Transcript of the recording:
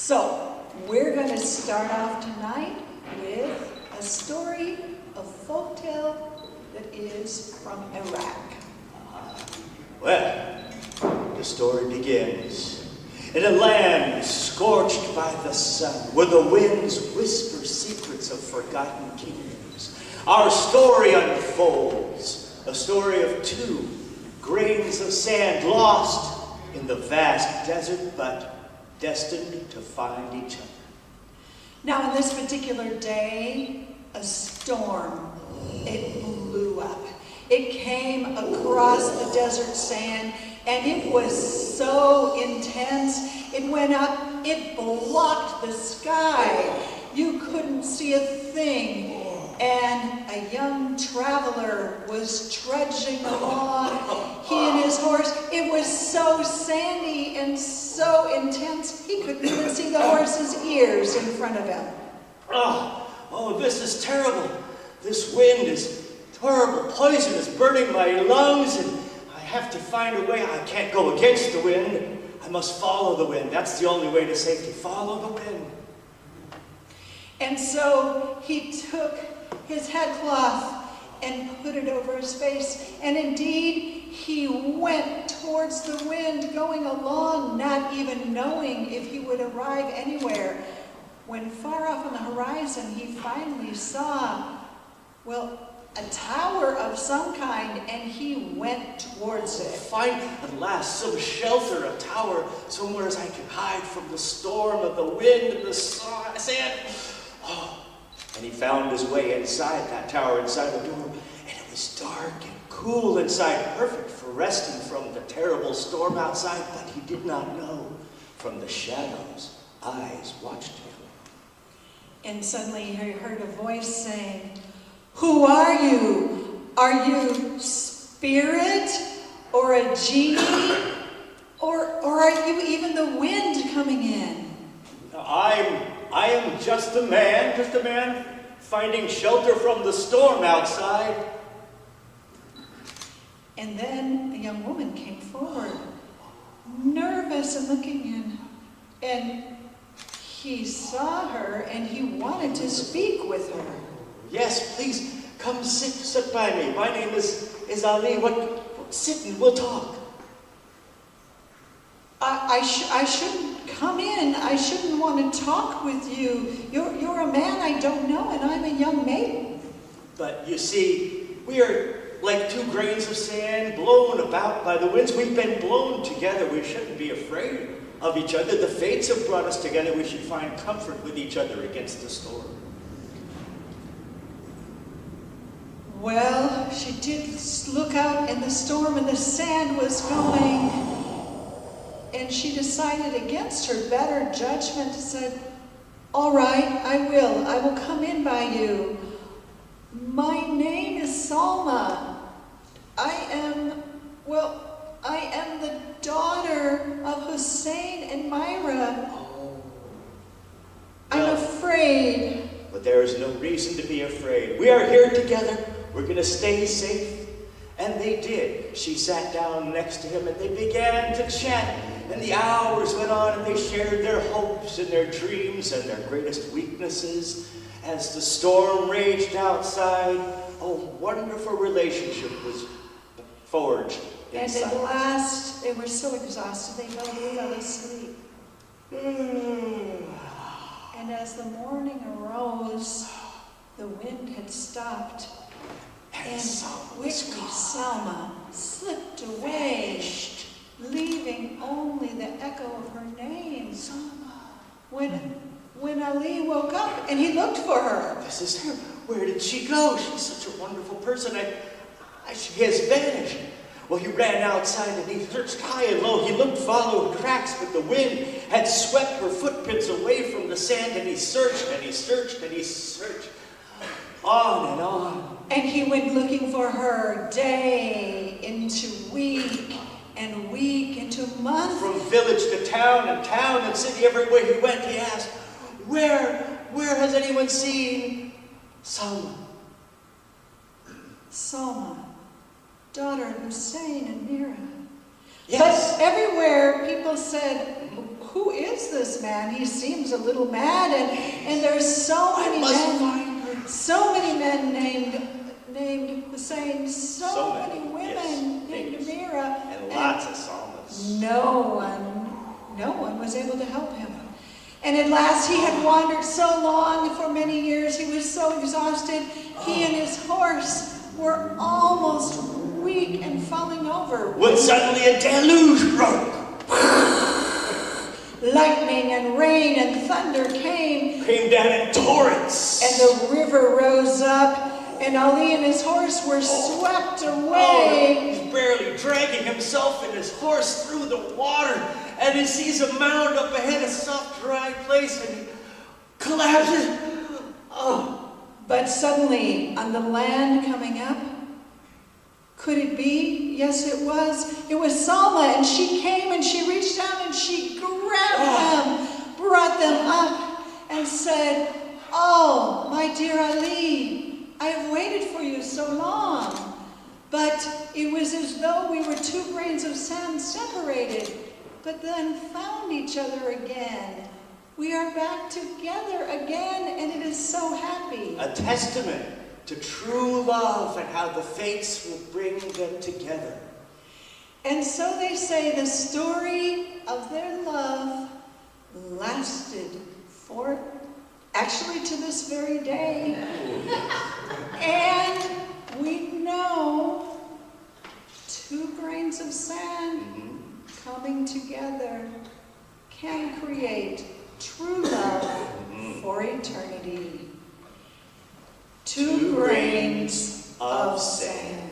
So, we're going to start off tonight with a story of folktale that is from Iraq. Well, the story begins in a land scorched by the sun, where the winds whisper secrets of forgotten kingdoms. Our story unfolds, a story of two grains of sand lost in the vast desert, but destined to find each other. Now, on this particular day, a storm, it blew up. It came across the desert sand, and it was so intense. It went up, it blocked the sky. You couldn't see a thing. And a young traveler was trudging along, he and his horse. It was so sandy and so intense, he couldn't even see the horse's ears in front of him. Oh, this is terrible. This wind is terrible, poisonous, burning my lungs, and I have to find a way. I can't go against the wind. I must follow the wind. That's the only way to safety. Follow the wind. And so he took his headcloth and put it over his face, and indeed he went towards the wind, going along, not even knowing if he would arrive anywhere. When far off on the horizon he finally saw, well, a tower of some kind, and he went towards it. Find at last some shelter, a tower, somewhere as I can hide from the storm of the wind and the sand. And he found his way inside that tower, inside the door, and it was dark and cool inside, perfect for resting from the terrible storm outside, but he did not know. From the shadows, eyes watched him. And suddenly he heard a voice saying, "Who are you? Are you spirit or a genie? Or are you even the wind coming in?" I am just a man finding shelter from the storm outside. And then a young woman came forward, nervous and looking in, and he saw her and he wanted to speak with her. Yes, please, come sit by me. My name is Ali. Sit and we'll talk. I shouldn't come in. I shouldn't want to talk with you. You're a man I don't know, and I'm a young maiden. But you see, we are like two grains of sand blown about by the winds. We've been blown together. We shouldn't be afraid of each other. The fates have brought us together. We should find comfort with each other against the storm. Well, she did look out in the storm, and the sand was going. And she decided against her better judgment, said, "All right, I will come in by you. My name is Salma. I am the daughter of Hussein and Myra. I'm afraid." But there is no reason to be afraid. We are here together. We're going to stay safe. And they did. She sat down next to him and they began to chat. And the hours went on and they shared their hopes and their dreams and their greatest weaknesses. As the storm raged outside, a wonderful relationship was forged inside. And at last, they were so exhausted they fell asleep. And as the morning arose, the wind had stopped. And quickly Salma slipped away, leaving only the echo of her name. When Ali woke up and he looked for her. This is her. Where did she go? She's such a wonderful person. She has vanished. Well, he ran outside and he searched high and low. He looked, followed tracks, but the wind had swept her footprints away from the sand, and he searched and he searched and he searched. On and on. And he went looking for her day into week, and week into month. From village to town and city, everywhere he went, he asked, Where has anyone seen Salma? Salma, daughter of Hussein and Myra. Yes. But everywhere people said, who is this man? He seems a little mad, and there's so many men named Hussein, so many women named Mira, and lots of psalmists. No one was able to help him. And at last he had wandered so long, for many years, he was so exhausted, he and his horse were almost weak and falling over. When suddenly a deluge broke. Lightning and rain and thunder came Down in torrents. and the river rose up, and Ali and his horse were swept away. He's barely dragging himself and his horse through the water, and he sees a mound up ahead, a soft, dry place, and he collapses. But suddenly, on the land coming up, could it be? Yes, it was. It was Salma, and she came and she reached down and she grabbed them, brought them up, and said, "Oh, my dear Ali, I have waited for you so long." But it was as though we were 2 grains of sand separated, but then found each other again. We are back together again, and it is so happy. A testament to true love and how the fates will bring them together. And so they say the story of their love lasted for, actually to this very day. And we know 2 grains of sand coming together can create true love for eternity. 2 grains of sand.